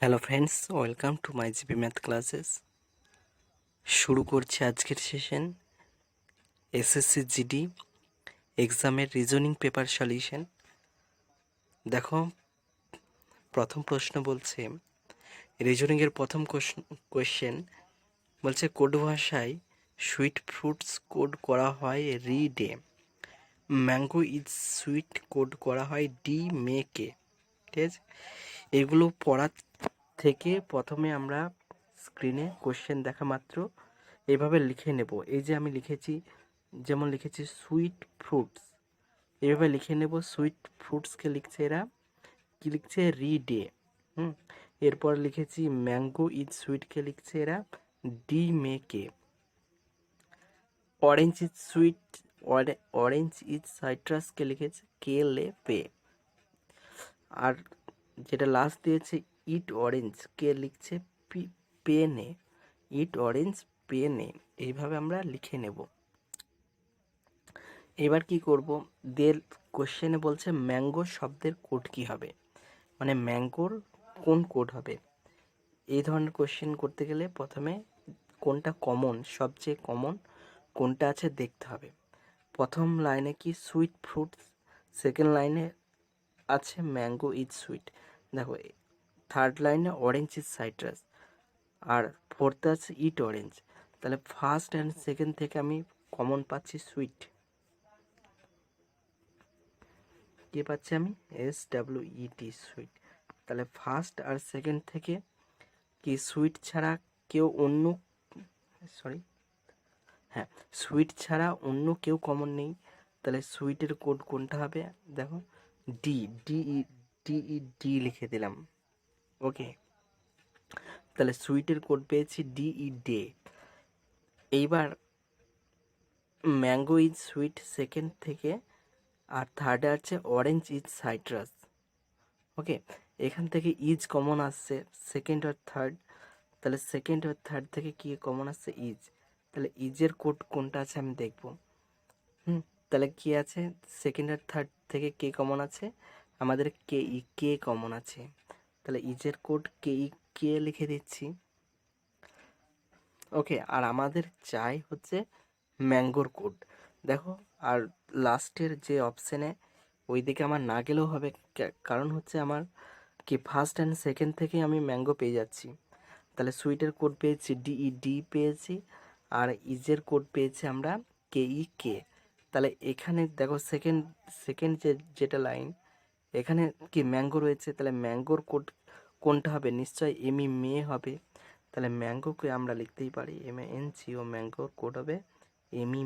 Hello friends, welcome to my GP math classes. শুরু করছি আজকের সেশন এসএসসি জিডি এক্সামের রিজনিং পেপার সলিউশন। দেখো, প্রথম প্রশ্ন বলছে, রিজনিংয়ের প্রথম কোয়েশ্চেন বলছে কোড ভাষায় সুইট ফ্রুটস কোড করা হয় রিডে, ম্যাঙ্গো ইজ সুইট কোড করা হয় ডি মেকে। ঠিক আছে, এগুলো পড়ার থেকে প্রথমে আমরা স্ক্রিনে কোশ্চেন দেখা মাত্র এইভাবে লিখে নেব। এই যে আমি লিখেছি, যেমন লিখেছি সুইট ফ্রুটস, এইভাবে লিখে নেব। সুইট ফ্রুটসকে লিখছে এরা কি লিখছে রিডে। এরপর লিখেছি ম্যাঙ্গো ইজ সুইটকে লিখছে এরা ডি মেকে। Orange is sweet, orange is সাইট্রাসকে লিখেছে কে লে পে। আর যেটা লাস্ট দিয়েছে ইট অরেঞ্জ কে লিখছে পেনে, ইট অরেঞ্জ পেনে। এইভাবে আমরা লিখে নেব। এবার কি করব, দের কোশ্চেনে বলছে ম্যাঙ্গো শব্দের কোড কি হবে, মানে ম্যাঙ্গোর কোন কোড হবে। এই ধরনের কোশ্চেন করতে গেলে প্রথমে কোনটা কমন, সবচেয়ে কমন কোনটা আছে দেখতে হবে। প্রথম লাইনে কি সুইট ফ্রুটস, সেকেন্ড লাইনে আছে ম্যাঙ্গো ইজ সুইট। দেখো, থার্ড লাইনে অরেঞ্জ ইজ সাইট্রাস, আর ফোর্থে আছে ইট অরেঞ্জ। তাহলে ফার্স্ট অ্যান্ড সেকেন্ড থেকে আমি কমন পাচ্ছি সুইট। কে পাচ্ছি আমি SWEET সুইট। তাহলে ফার্স্ট আর সেকেন্ড থেকে কি সুইট ছাড়া কেউ অন্য, সুইট ছাড়া অন্য কেউ কমন নেই। তাহলে সুইটের কোড কোনটা হবে, দেখো ডি, ডি লিখে দিলাম। ওকে, তাহলে সুইটের কোড পেয়েছি DE ডে। এইবার ম্যাঙ্গো ইজ সুইট সেকেন্ড থেকে, আর থার্ডে আছে অরেঞ্জ ইজ সাইট্রাস। ওকে, এখান থেকে ইজ কমন আসছে সেকেন্ড আর থার্ড, তাহলে সেকেন্ড আর থার্ড থেকে কি কমন আসছে ইজ। তাহলে ইজের কোড কোনটা আছে আমি দেখব। তাহলে কি আছে, সেকেন্ড আর থার্ড থেকে কে কমন আছে, আমাদের কে কমন আছে। তাহলে ইজের কোড কে লিখে দিচ্ছি। ওকে, আর আমাদের চাই হচ্ছে ম্যাঙ্গোর কোড। দেখো, আর লাস্টের যে অপশানে ওই দিকে আমার না গেলেও হবে, কারণ হচ্ছে আমার কি ফার্স্ট অ্যান্ড সেকেন্ড থেকে আমি ম্যাঙ্গো পেয়ে যাচ্ছি। তাহলে সুইটের কোড পেয়েছি DE পেয়েছি, আর ইজের কোড পেয়েছি আমরা কে। তাহলে এখানে দেখো সেকেন্ড যেটা লাইন, এখানে কি ম্যাঙ্গো রয়েছে, তাহলে ম্যাঙ্গোর কোড কোনটা হবে, নিশ্চয়ই মে হবে। তাহলে ম্যাঙ্গোকে আমরা লিখতেই পারি MANGO, ম্যাঙ্গোর কোড হবে মি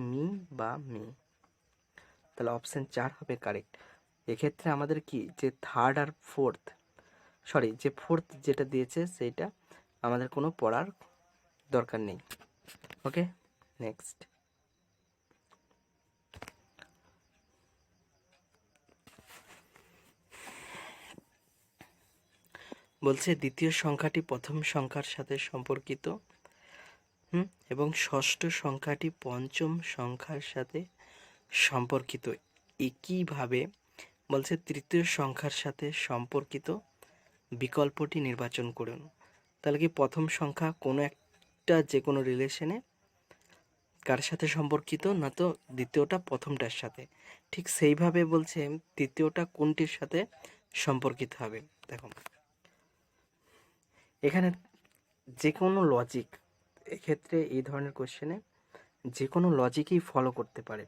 বা মি। তাহলে অপশান 4 হবে কারেক্ট। এক্ষেত্রে আমাদের কি যে থার্ড আর ফোর্থ, যে ফোর্থ যেটা দিয়েছে সেইটা আমাদের কোনো পড়ার দরকার নেই। ওকে, নেক্সট বলছে দ্বিতীয় সংখ্যাটি প্রথম সংখ্যার সাথে সম্পর্কিত, এবং ষষ্ঠ সংখ্যাটি পঞ্চম সংখ্যার সাথে সম্পর্কিত। একইভাবে বলছে তৃতীয় সংখ্যার সাথে সম্পর্কিত বিকল্পটি নির্বাচন করুন। তাহলে কি প্রথম সংখ্যা কোনো একটা যে কোনো রিলেশনে কার সাথে সম্পর্কিত, না তো দ্বিতীয়টা প্রথমটার সাথে। ঠিক সেইভাবে বলছে তৃতীয়টা কোনটির সাথে সম্পর্কিত হবে। দেখো, এখানে যে কোনো লজিক, এক্ষেত্রে এই ধরনের কোশ্চেনে যে কোনো লজিকই ফলো করতে পারে।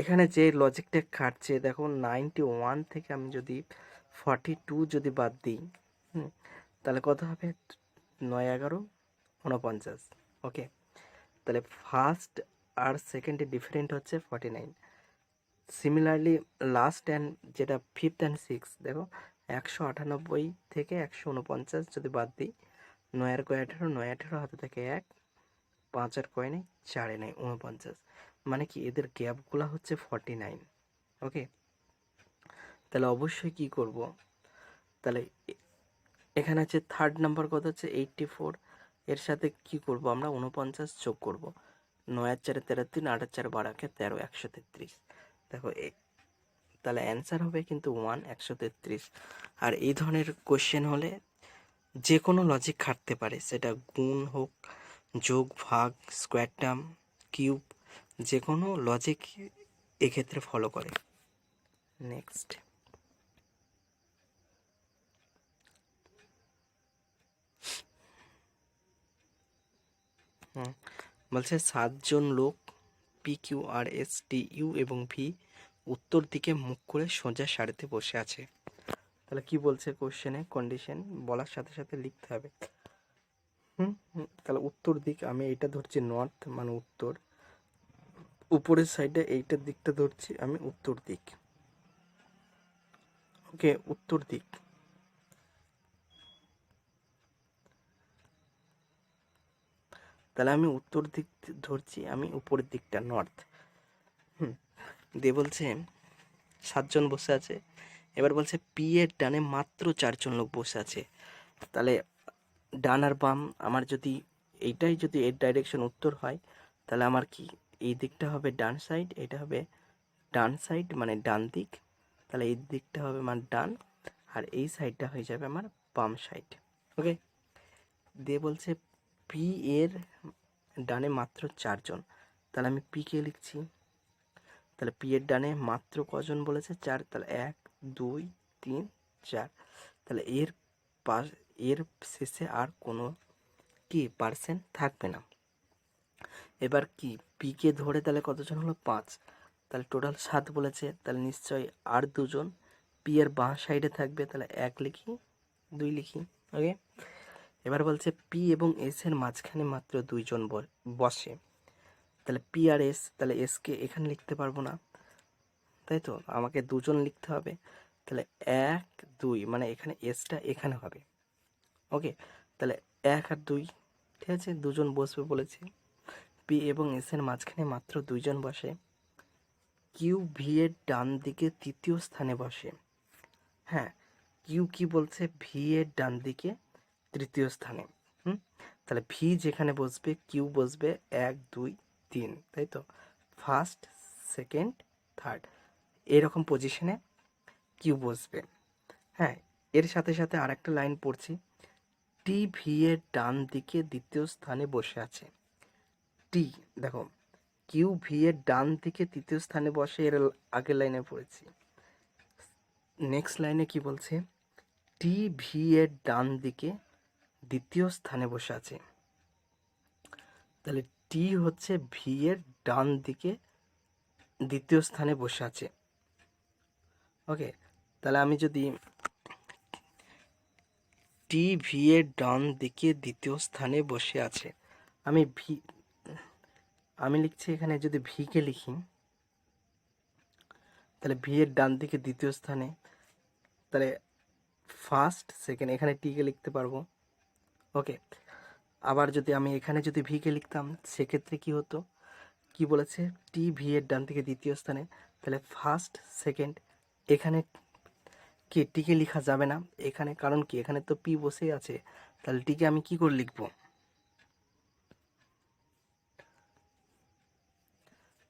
এখানে যে লজিকটা খাটছে, দেখো 91 থেকে আমি যদি 42 যদি বাদ দিই, তাহলে কত হবে, 9 11 49। ওকে, তাহলে ফার্স্ট আর সেকেন্ডে ডিফারেন্ট হচ্ছে 49। সিমিলারলি লাস্ট অ্যান্ড যেটা ফিফথ অ্যান্ড সিক্স, দেখো 198 থেকে 149 যদি বাদ দিই, 9 আর কয় 18, 9 18 হাতে থেকে 1, 5 আর কয় নেই 4 নেই 49, মানে কি এদের গ্যাপগুলো হচ্ছে 49। ওকে, তাহলে অবশ্যই কি করব, তাহলে এখানে আছে থার্ড নাম্বার কত হচ্ছে 84, এর সাথে কি করব আমরা 49 যোগ করব। 9 আর 4 13, 3, 8 আর 4 12, 13, 133। দেখো তাহলে অ্যান্সার হবে কিন্তু 1, 133। আর এই ধরনের কোশ্চেন হলে যে কোনো লজিক খাটতে পারে, সেটা গুণ হোক, যোগ, ভাগ, স্কোয়ার টার্ম, কিউব, যে কোনো লজিক এক্ষেত্রে ফলো করে। নেক্সট, বলছে 7জন লোক P Q R S T U এবং ভি উত্তর দিকে মুখ করে সোজা সারিতে বসে আছে। তাহলে কি বলছে কোশ্চেনে, কন্ডিশন বলার সাথে সাথে লিখতে হবে। তাহলে উত্তর দিক আমি এইটা ধরছি নর্থ, মানে উত্তর, উপরের সাইডে এইটার দিকটা ধরছি আমি উত্তর দিক। ওকে, উত্তর দিক। তাহলে আমি উত্তর দিক ধরছি, আমি উপরের দিকটা নর্থ। দিয়ে বলছে 7জন বসে আছে। এবার বলছে পি এর ডানে মাত্র 4জন লোক বসে আছে। তাহলে ডান আর বাম আমার যদি এইটাই যদি এর ডাইরেকশন উত্তর হয়, তাহলে আমার কি এই দিকটা হবে ডান সাইড, এটা হবে ডান সাইড মানে ডান দিক, তাহলে এই দিকটা হবে আমার ডান, আর এই সাইডটা হয়ে যাবে আমার বাম সাইড। ওকে, দিয়ে বলছে পি এর ডানে মাত্র 4জন, তাহলে আমি পি কে লিখছি। তাহলে পি এর ডানে মাত্র কজন বলেছে? 4, তাহলে 1 2 3 4। তাহলে এর শেষে আর কোনো কি পার্সেন্ট থাকবে না। এবার কি পি কে ধরে তাহলে কতজন হলো? 5, তাহলে টোটাল 7 বলেছে, তাহলে নিশ্চয়ই আর 2জন পি এর বাঁ সাইডে থাকবে, তাহলে 1 লিখি, 2 লিখি। ওকে, এবার বলছে পি এবং এস এর মাঝখানে মাত্র 2জন বসে, তাহলে পি আর এস, তাহলে এসকে এখানে লিখতে পারবো না, তাই তো আমাকে 2জন লিখতে হবে। তাহলে 1 2 মানে এখানে এসটা এখানে হবে। ওকে, তাহলে 1 আর 2, ঠিক আছে, 2জন বসবে বলেছে। পি এবং এস এর মাঝখানে মাত্র 2জন বসে। কিউ ভি এর ডান দিকে তৃতীয় স্থানে বসে। হ্যাঁ, কিউ কি বলছে? ভি এর ডান দিকে তৃতীয় স্থানে। তাহলে ভি যেখানে বসবে কিউ বসবে 1 2 3, তাই তো, ফার্স্ট, সেকেন্ড, থার্ড, এরকম পজিশনে কিউ বসবে। হ্যাঁ, এর সাথে সাথে আর একটা লাইন পড়ছি, টি ভি এর ডান দিকে দ্বিতীয় স্থানে বসে আছে। টি, দেখো কিউ ভি এর ডান দিকে তৃতীয় স্থানে বসে, এর আগের লাইনে পড়েছি। নেক্সট লাইনে কি বলছে? টি ভি এর ডান দিকে দ্বিতীয় স্থানে বসে আছে। তাহলে টি হচ্ছে ভি এর ডান দিকে দ্বিতীয় স্থানে বসে আছে। ওকে, তাহলে আমি যদি টি ভি এর ডান দিকে দ্বিতীয় স্থানে বসে আছে, আমি লিখছি এখানে, যদি ভি কে লিখি তাহলে ভি এর ডান দিকে দ্বিতীয় স্থানে, তাহলে ফার্স্ট, সেকেন্ড, এখানে টি কে লিখতে পারবো। ওকে, আবার যদি আমি এখানে যদি ভি কে লিখতাম সেক্ষেত্রে কি হতো? কি বলেছে? টি ভি এর ডান দিকে দ্বিতীয় স্থানে, তাহলে ফার্স্ট, সেকেন্ড, এখানে কি টিকে লেখা যাবে না এখানে, কারণ কি এখানে তো পি বসেই আছে, তাহলে টিকে আমি কি করে লিখবো?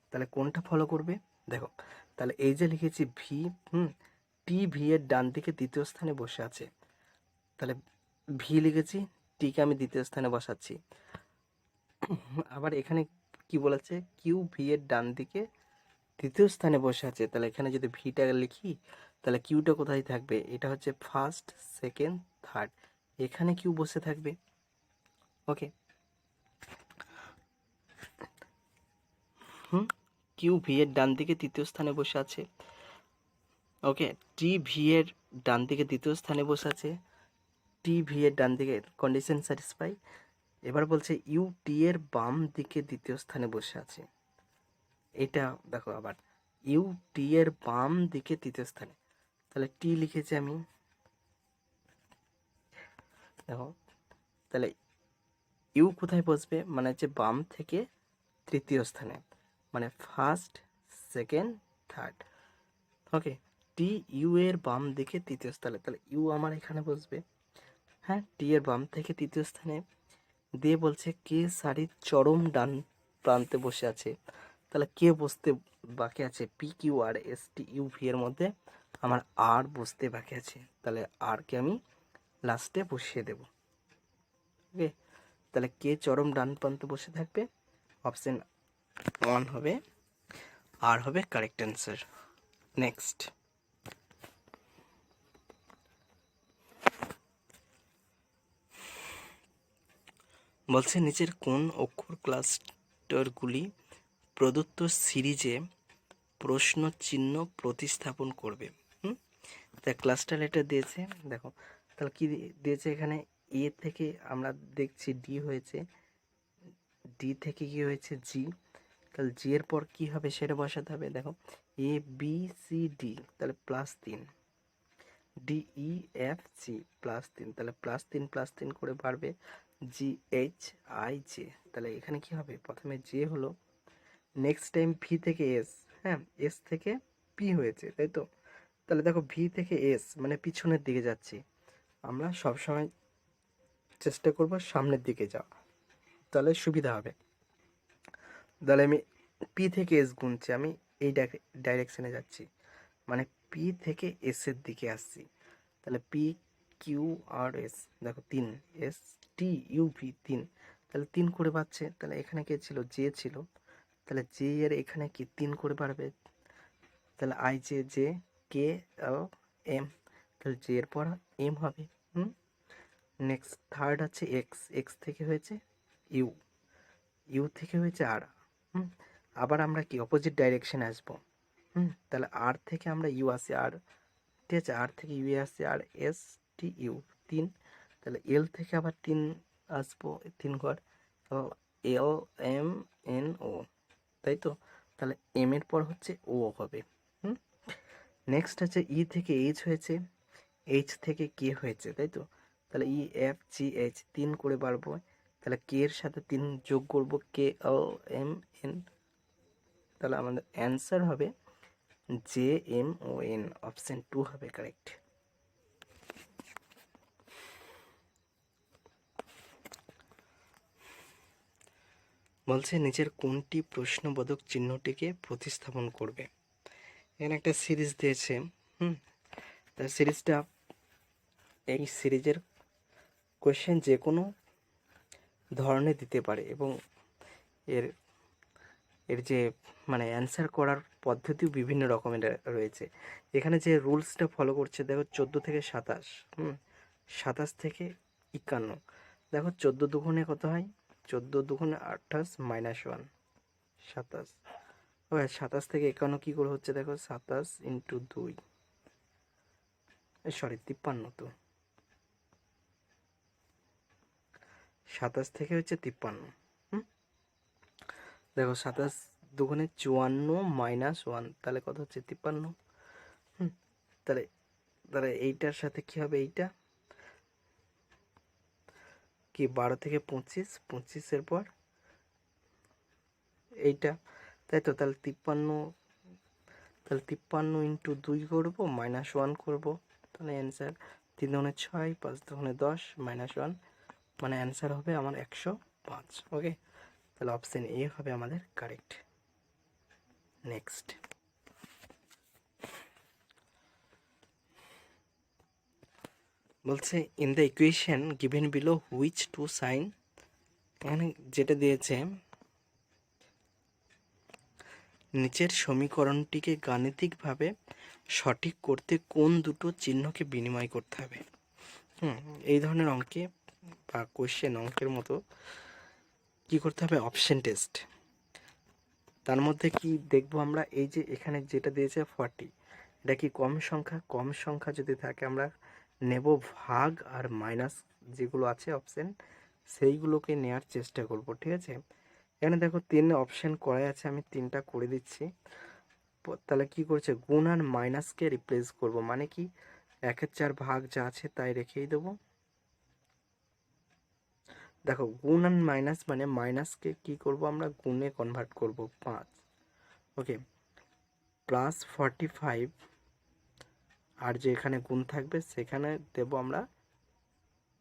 তাহলে কোনটা ফলো করবে? দেখো, তাহলে এই যে লিখেছি ভি, টি ভি এর ডান দিকে দ্বিতীয় স্থানে বসে আছে, তাহলে ভি লিখেছি, টিকে আমি দ্বিতীয় স্থানে বসাচ্ছি। আবার এখানে কি বলেছে? কিউ ভি এর ডান দিকে তৃতীয় স্থানে বসে আছে, তাহলে এখানে যদি ভিটা লিখি তাহলে কিউটা কোথায় থাকবে? এটা হচ্ছে ফার্স্ট, সেকেন্ড, থার্ড, এখানে কিউ বসে থাকবে। ওকে, কিউ ভি এর ডান দিকে তৃতীয় স্থানে বসে আছে। ওকে, টি ভি এর ডান দিকে দ্বিতীয় স্থানে বসে আছে, টি ভি এর ডান দিকে, কন্ডিশন স্যাটিসফাই। এবার বলছে ইউ টি এর বাম দিকে দ্বিতীয় স্থানে বসে আছে। এটা দেখো, আবার ইউ টি এর বাম দিকে তৃতীয় স্থানে, তাহলে টি লিখেছি আমি। দেখো, তাহলে ইউ কোথায় বসবে? মানে হচ্ছে বাম থেকে তৃতীয় স্থানে, মানে ফার্স্ট, সেকেন্ড, থার্ড। ওকে, টি ইউ এর বাম দিকে তৃতীয় স্থানে, তাহলে ইউ আমার এখানে বসবে। হ্যাঁ, টি এর বাম থেকে তৃতীয় স্থানে। দিয়ে বলছে কে সারির চরম ডান প্রান্তে বসে আছে, তাহলে কে বসতে বাকি আছে? P Q R S T U V এর মধ্যে আমার আর বসতে বাকি আছে, তাহলে আর কে আমি লাস্টে বসিয়ে দেব। ওকে, তাহলে কে চরম ডান প্রান্তে বসে থাকবে? অপশন 1 হবে, আর হবে কারেক্ট অ্যান্সার। নেক্সট, বলছে নিচের কোন অক্ষর ক্লাস্টারগুলি প্রদত্ত সিরিজে প্রশ্ন চিহ্ন প্রতিস্থাপন করবে? তা ক্লাস্টার লেটার দিয়েছে, দেখো তাহলে কি দিয়েছে এখানে? এ থেকে আমরা দেখছি ডি হয়েছে, ডি থেকে কি হয়েছে? জি। তাহলে জি এর পর কি হবে সেটা বসাতে হবে। দেখো এ বি সি ডি, তাহলে +3, ডি ই এফ জি +3, তাহলে +3 করে বাড়বে জি এইচ আই জে। তাহলে এখানে কি হবে? প্রথমে জে হলো, নেক্সট টাইম ভি থেকে এস, হ্যাঁ এস থেকে পি হয়েছে, তাই তো? তাহলে দেখো ভি থেকে এস মানে পিছনের দিকে যাচ্ছি, আমরা সবসময় চেষ্টা করব সামনের দিকে যাওয়া, তাহলে সুবিধা হবে। তাহলে আমি পি থেকে এস গুনছি, আমি এই ডাইরেকশনে যাচ্ছি, মানে পি থেকে এস এর দিকে আসছি। তাহলে পি কিউ আর এস, দেখো 3, এস টি ইউ ভি 3, তাহলে 3 করে বাড়ছে। তাহলে এখানে কে ছিল? জে ছিল, তাহলে জে এর এখানে কি 3 করে বাড়বে, তাহলে I J J K L M, তাহলে জে এর পর এম হবে। নেক্সট থার্ড আছে এক্স, এক্স থেকে হয়েছে ইউ, ইউ থেকে হয়েছে আর। আবার আমরা কি অপোজিট ডাইরেকশনে আসবো। তাহলে আর থেকে আমরা ইউ আসি, আর ঠিক আছে, আর থেকে ইউ আসছে, আর এস টি ইউ 3, তাহলে এল থেকে আবার 3 আসবো, 3 ঘর, এল এম এন ও, তাই তো? তাহলে এম এর পর হচ্ছে ও হবে। নেক্সট আছে ই থেকে এইচ হয়েছে, এইচ থেকে কে হয়েছে, তাই তো? তাহলে ই এফ জি এইচ 3 করে বাড়বো, তাহলে কে এর সাথে 3 যোগ করবো, কে এল এম এন, তাহলে আমাদের অ্যান্সার হবে J M O N, option 2 হবে কারেক্ট। বলছে নিচের কোনটি প্রশ্নবোধক চিহ্নটিকে প্রতিস্থাপন করবে? এখানে একটা সিরিজ দিয়েছে, তার সিরিজটা, এই সিরিজের কোয়েশ্চেন যে কোনো ধরনের দিতে পারে, এবং এর এর যে মানে অ্যান্সার করার পদ্ধতিও বিভিন্ন রকমের রয়েছে। এখানে যে রুলসটা ফলো করছে, দেখো 14 থেকে 27, 27 থেকে 51, দেখো 14 দুগুণে কত হয়? 14 দুগুণে 28 -1, 27। ওকে, 27 থেকে 51 কী করে হচ্ছে? দেখো 27 × 2, সরি 53, তো 27 থেকে হচ্ছে 53। দেখো 27 দুগুণে 54 -1, তাহলে কত হচ্ছে? 53। তাহলে তাহলে এইটার সাথে কি হবে? এইটা কি 12 থেকে 25, 25-এর পর এইটা, তাই তো? তাহলে 53, তাহলে 53 × 2 করবো, -1 করবো, তাহলে অ্যান্সার 3 দুগুণে 6, 5 দুগুণে 10, -1, মানে অ্যান্সার হবে আমার 105। ওকে, তাহলে অপশন এ হবে আমাদের কারেক্ট। নেক্সট, বলছে in the equation given below which two sign, এখানে যেটা দিয়েছে, নিচের সমীকরণটিকে গাণিতিকভাবে সঠিক করতে কোন দুটো চিহ্নকে বিনিময় করতে হবে? এই ধরনের অঙ্কে বা কোশ্চেন অঙ্কের মতো কি করতে হবে? Option test. তার মধ্যে কি দেখবো আমরা? এই যে এখানে যেটা দিয়েছে 40, এটা কি কম সংখ্যা? কম সংখ্যা যদি থাকে আমরা নেব ভাগ আর মাইনাস, যেগুলো আছে অপশন সেইগুলোকে নেওয়ার চেষ্টা করব, ঠিক আছে? এখানে দেখো 3 অপশন করা আছে, আমি 3টা করে দিচ্ছি। তাহলে কি করছে? গুণ আর মাইনাসকে রিপ্লেস করব, মানে কি 1/4 ভাগ যা আছে তাই রেখেই দেবো। দেখো গুণ আর মাইনাস মানে মাইনাসকে কি করব আমরা? গুণে কনভার্ট করব, 5। ওকে, +45, আর যে এখানে গুণ থাকবে সেখানে দেব আমরা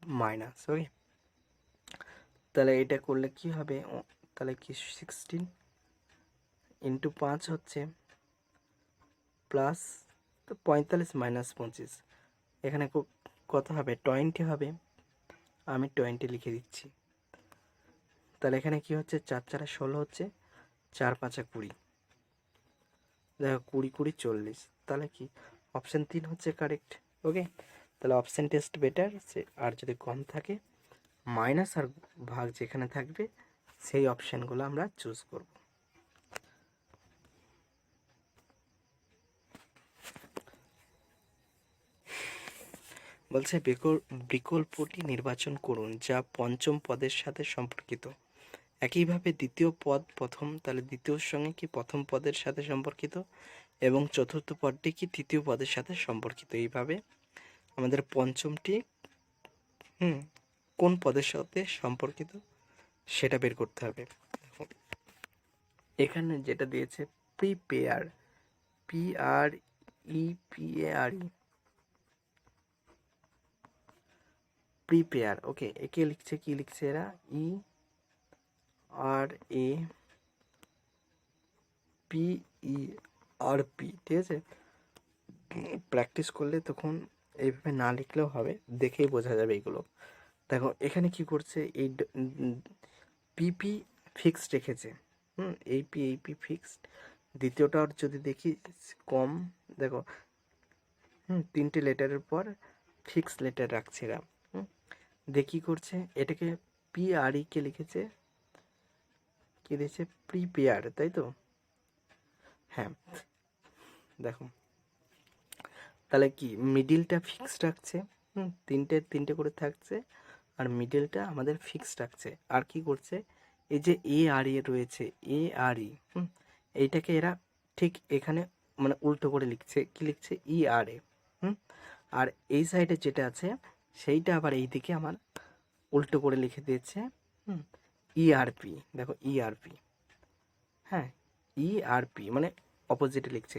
মাইনাস। ওকে, তাহলে এটা করলে কি হবে? তাহলে কি 16 × 5 হচ্ছে প্লাস 45 - 25, এখানে কত হবে? 20 হবে। আমি 20 লিখে দিচ্ছি। তাহলে এখানে কি হচ্ছে? 4 4 16 হচ্ছে, 4 5 20। দেখো 20 20 40। তাহলে কি অপশান 3 হচ্ছে কারেক্ট। ওকে, তাহলে অপশান টেস্ট বেটার। আর যদি কম থাকে, মাইনাস আর ভাগ যেখানে থাকবে সেই অপশানগুলো আমরা চুজ করব। বলছে বিকল্পটি নির্বাচন করুন যা পঞ্চম পদের সাথে সম্পর্কিত। একইভাবে দ্বিতীয় পদ প্রথম, তাহলে দ্বিতীয়র সঙ্গে কি প্রথম পদের সাথে সম্পর্কিত, এবং চতুর্থ পদটি কি তৃতীয় পদের সাথে সম্পর্কিত। এইভাবে আমাদের পঞ্চমটি কোন পদের সাথে সম্পর্কিত সেটা বের করতে হবে। এখানে যেটা দিয়েছে প্রিপেয়ার, PREPARE, প্রিপেয়ার। ওকে, একে লিখছে, কি লিখছে এরা? ERAPERP। ঠিক আছে, প্র্যাকটিস করলে তখন এইভাবে না লিখলেও হবে, দেখেই বোঝা যাবে এইগুলো। দেখো এখানে কি করছে, এই পিপি ফিক্সড রেখেছে। এইপি ফিক্সড। দ্বিতীয়টার যদি দেখি কম, দেখো 3টে লেটারের পর ফিক্স লেটার রাখছে এরা। দেখি করছে এটাকে PRE কে লিখেছে, কি দিয়েছে? প্রিপেয়ার, তাই তো? হ্যাঁ, দেখো তাহলে কি মিডিলটা ফিক্সড রাখছে, তিনটে করে থাকছে, আর মিডিলটা আমাদের ফিক্সড রাখছে। আর কি করছে, এই যে ARE রয়েছে, ARE, এইটাকে এরা ঠিক এখানে মানে উল্টো করে লিখছে, কি লিখছে? ERA। আর এই সাইডে যেটা আছে সেইটা আবার এই দিকে আমার উল্টো করে লিখে দিয়েছে ERP। দেখো ERP, হ্যাঁ ERP মানে অপোজিটে লিখছে।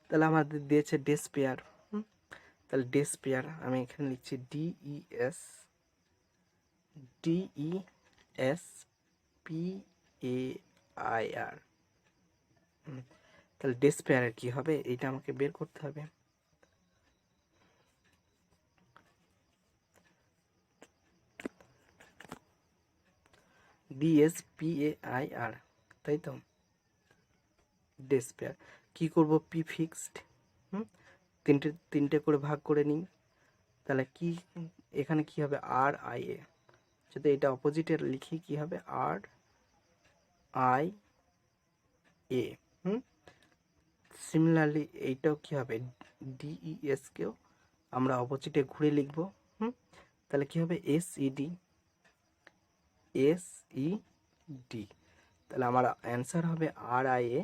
তাহলে আমাদের দিয়েছে ডেসপেয়ার। তাহলে ডেসপেয়ার আমি এখানে লিখছি DESPAIR। তাহলে ডেসপেয়ারের কি হবে, এইটা আমাকে বের করতে হবে। DSPAIR, তাই তো? ডেসপেয়ার কি করব? পি ফিক্সড, তিনটে করে ভাগ করে নিই। তাহলে কি এখানে কি হবে? RIA। যদি এটা অপোজিটে লিখি কি হবে? RIA। সিমিলারলি এইটাও কি হবে? DES কেও আমরা অপোজিটে ঘুরে লিখব। তাহলে কি হবে? SED। তাহলে আমার অ্যান্সার হবে RIA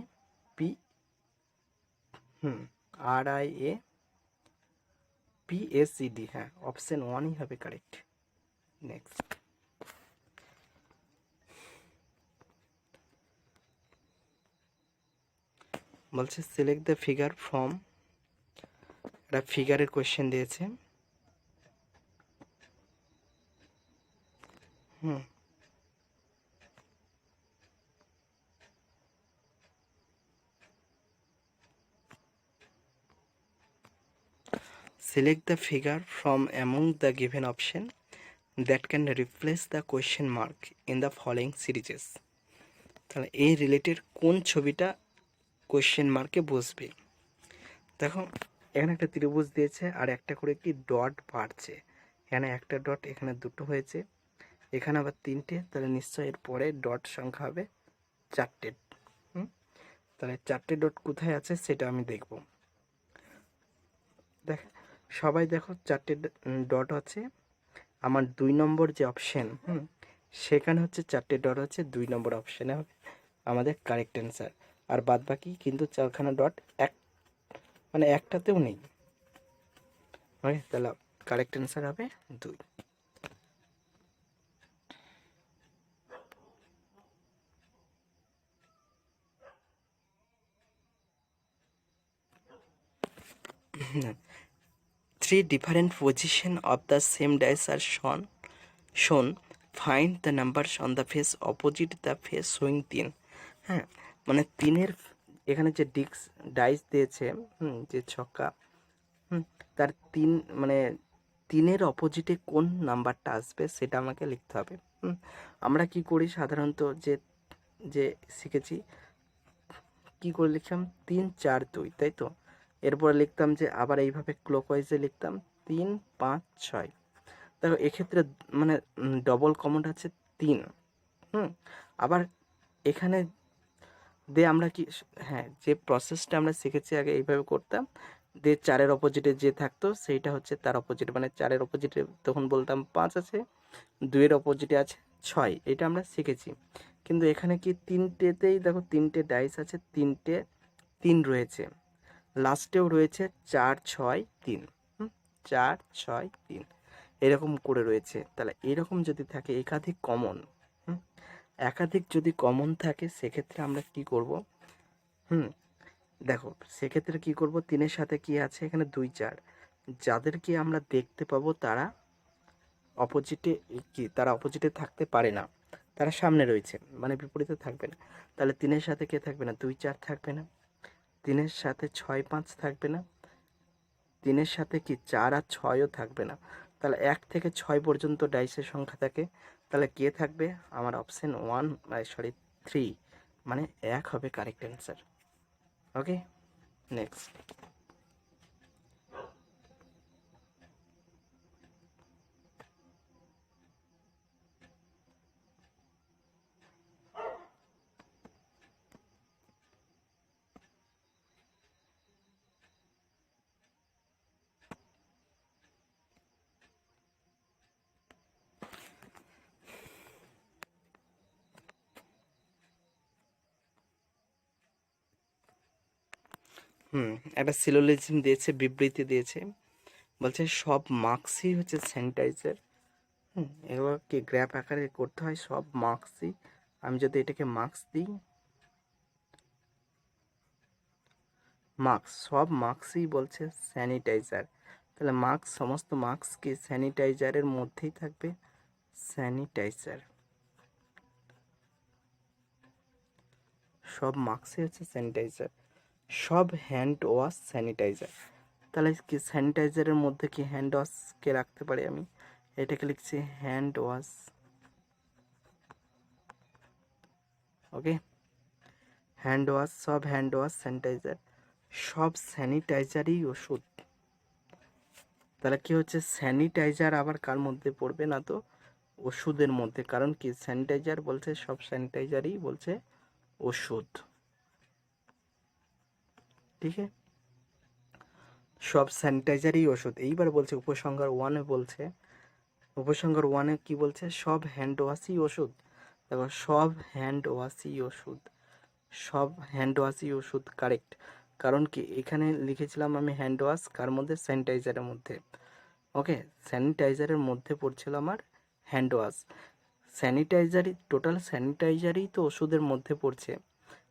PSED। হ্যাঁ, অপশন 1ই হবে কারেক্ট। নেক্সট বলছে সিলেক্ট দ্য ফিগার ফ্রম, একটা ফিগারের কোয়েশ্চেন দিয়েছে। Select the figure from among the given option that can replace the question mark in the following series. তাহলে এই রিলেটেড কোন ছবিটা কোয়েশ্চেন মার্কে বসবে? দেখো এখানে একটা ত্রিভুজ দিয়েছে আর একটা করে কি ডট বাড়ছে। এখানে একটা ডট, এখানে দুটো হয়েছে, এখানে আবার 3টে। তাহলে নিশ্চয়ই এর পরে ডট সংখ্যা হবে 4টে। তাহলে 4টে ডট কোথায় আছে সেটা আমি দেখব। সবাই দেখো 4টে ডট আছে আমার 2 নম্বর যে অপশন, সেখানে হচ্ছে 4টে ডট আছে, 2 নম্বর অপশানে হবে আমাদের কারেক্ট অ্যান্সার। আর বাদ বাকি কিন্তু 4খানা ডট মানে একটাতেও নেই। ওকে, তাহলে কারেক্ট অ্যান্সার হবে 2। Three different positions of the same dice are shown. Find the numbers on the face opposite the face showing 3। হ্যাঁ, মানে 3-এর এখানে যে ডাইস দিয়েছে, যে ছক্কা, তার 3 মানে 3-এর অপোজিটে কোন নাম্বারটা আসবে সেটা আমাকে লিখতে হবে। আমরা কি করি সাধারণত যে যে শিখেছি কি করে লিখতাম 3 4 2, তাই তো। এরপরে লিখতাম যে আবার এইভাবে ক্লকওয়াইজে লিখতাম 3 5 6। দেখো এক্ষেত্রে মানে ডবল কমন আছে 3। আবার এখানে দিয়ে আমরা কি, হ্যাঁ, যে প্রসেসটা আমরা শিখেছি আগে এইভাবে করতাম, দিয়ে 4-এর অপোজিটে যে থাকতো সেইটা হচ্ছে তার অপোজিট, মানে 4-এর অপোজিটে তখন বলতাম 5 আছে, 2-এর অপোজিটে আছে 6, এটা আমরা শিখেছি। কিন্তু এখানে কি 3টেতেই দেখো 3টে ডাইস আছে, 3টে 3 রয়েছে, লাস্টেও রয়েছে 4 6 3, 4 6 3 এরকম করে রয়েছে। তাহলে এরকম যদি থাকে একাধিক কমন, একাধিক যদি কমন থাকে সেক্ষেত্রে আমরা কি করব, দেখো সেক্ষেত্রে কি করব, 3-এর সাথে কি আছে এখানে 2 4, যাদেরকে আমরা দেখতে পাবো তারা অপোজিটে কি, তারা অপোজিটে থাকতে পারে না, তারা সামনে রয়েছে, মানে বিপরীতে থাকবে না। তাহলে 3-এর সাথে কে থাকবে না, 2 4 থাকবে না, 3-এর সাথে 6 5 থাকবে না, 3-এর সাথে কি 4 আর 6ও থাকবে না। তাহলে 1 থেকে 6 পর্যন্ত ডাইসের সংখ্যা থাকে, তাহলে কে থাকবে, আমার অপশন 3, মানে 1 হবে কারেক্ট অ্যান্সার। ওকে, নেক্সট। একটা সিলোজিজম দিয়েছে, বিবৃতি দিয়েছে, বলছে সব মার্কসই হচ্ছে স্যানিটাইজার। এবার কি গ্রাফ আকারে করতে হয়, সব মার্কসই, আমি যদি এটাকে মার্কস দিই, মার্কস, সব মার্কসই বলছে স্যানিটাইজার, তাহলে মার্কস, সমস্ত মার্কস কি স্যানিটাইজারের মধ্যেই থাকবে, স্যানিটাইজার, সব মার্কসই হচ্ছে স্যানিটাইজার, সব হ্যান্ড ওয়াশ স্যানিটাইজার, তাহলে কি স্যানিটাইজারের মধ্যে কি হ্যান্ড ওয়াশকে রাখতে পারি, আমি এটাকে লিখছি হ্যান্ড ওয়াশ। ওকে, হ্যান্ড ওয়াশ, সব হ্যান্ড ওয়াশ স্যানিটাইজার, সব স্যানিটাইজারই ওষুধ। তাহলে কি হচ্ছে, স্যানিটাইজার আবার কার মধ্যে পড়বে না, তো ওষুধের মধ্যে, কারণ কি স্যানিটাইজার বলছে সব স্যানিটাইজারই বলছে ওষুধ, ঠিক আছে, সব স্যানিটাইজারই ওষুধ। এইবার বলছে উপসংহার 1-এ বলছে, উপসংহার 1-এ কি বলছে, সব হ্যান্ড ওয়াশই ওষুধ। দেখো সব হ্যান্ড ওয়াশই ওষুধ, সব হ্যান্ড ওয়াশই ওষুধ কারেক্ট, কারণ কি এখানে লিখেছিলাম আমি হ্যান্ড ওয়াশ কার মধ্যে, স্যানিটাইজারের মধ্যে। ওকে, স্যানিটাইজারের মধ্যে পড়ছিল আমার হ্যান্ড ওয়াশ, স্যানিটাইজারই, টোটাল স্যানিটাইজারই তো ওষুধের মধ্যে পড়ছে,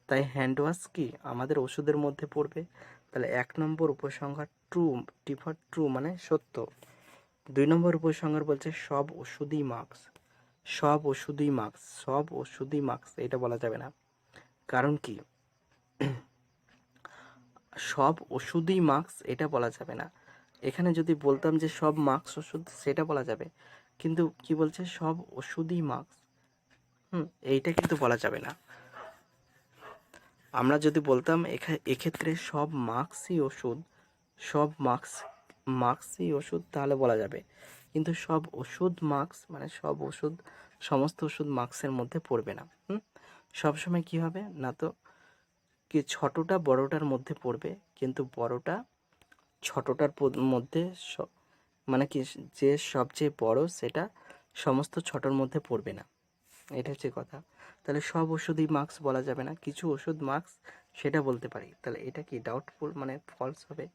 তাই হ্যান্ড ওয়াশ কি আমাদের ওষুধের মধ্যে পড়বে। তাহলে 1 নম্বর উপসংহার ট্রু, টিফার ট্রু মানে সত্য। 2 নম্বর উপসংহার বলছে সব ওষুধই মার্কস, সব ওষুধই মার্কস, সব ওষুধই মার্কস এটা বলা যাবে না, কারণ কি সব ওষুধই মার্কস এটা বলা যাবে না। এখানে যদি বলতাম যে সব মার্কস ওষুধ সেটা বলা যাবে, কিন্তু কি বলছে সব ওষুধই মার্কস, এইটা কিন্তু বলা যাবে না। আমরা যদি বলতাম এক্ষেত্রে সব মার্কসই ওষুধ, সব মার্কসই ওষুধ, তাহলে বলা যাবে, কিন্তু সব ওষুধ মার্কস মানে সব ওষুধ, সমস্ত ওষুধ মার্কসের মধ্যে পড়বে না। সবসময় কি হবে না, তো কি ছোটটা বড়টার মধ্যে পড়বে, কিন্তু বড়টা ছোটটার মধ্যে, মানে কি যে সবচেয়ে বড় সেটা সমস্ত ছোটোর মধ্যে পড়বে না, এটা হচ্ছে কথা। তাহলে সব ওষুধই মার্কস বলা যাবে না, কিছু ওষুধ মার্কস সেটা বলতে পারি। তাহলে এটা কি ডাউটফুল মানে ফলস হবে,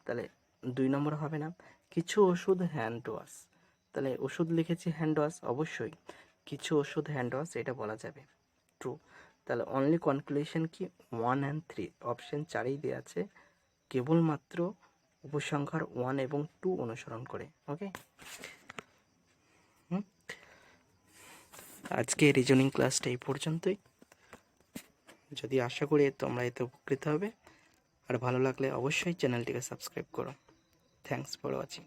তাহলে 2 নম্বর হবে না। কিছু ওষুধ হ্যান্ড ওয়াশ, তাহলে ওষুধ লিখেছি হ্যান্ড ওয়াশ, অবশ্যই কিছু ওষুধ হ্যান্ড ওয়াশ এটা বলা যাবে, ট্রু। তাহলে অনলি কনক্লুশন কি 1 and 3 অপশন 4এই দেওয়া আছে, কেবলমাত্র উপসংহার 1 এবং 2 অনুসরণ করে। ওকে, আজকে রিজনিং ক্লাসটা এই পর্যন্তই। যদি আশা করি তোমরা এতে উপকৃত হবে, আর ভালো লাগলে অবশ্যই চ্যানেলটিকে সাবস্ক্রাইব করো। Thanks for watching.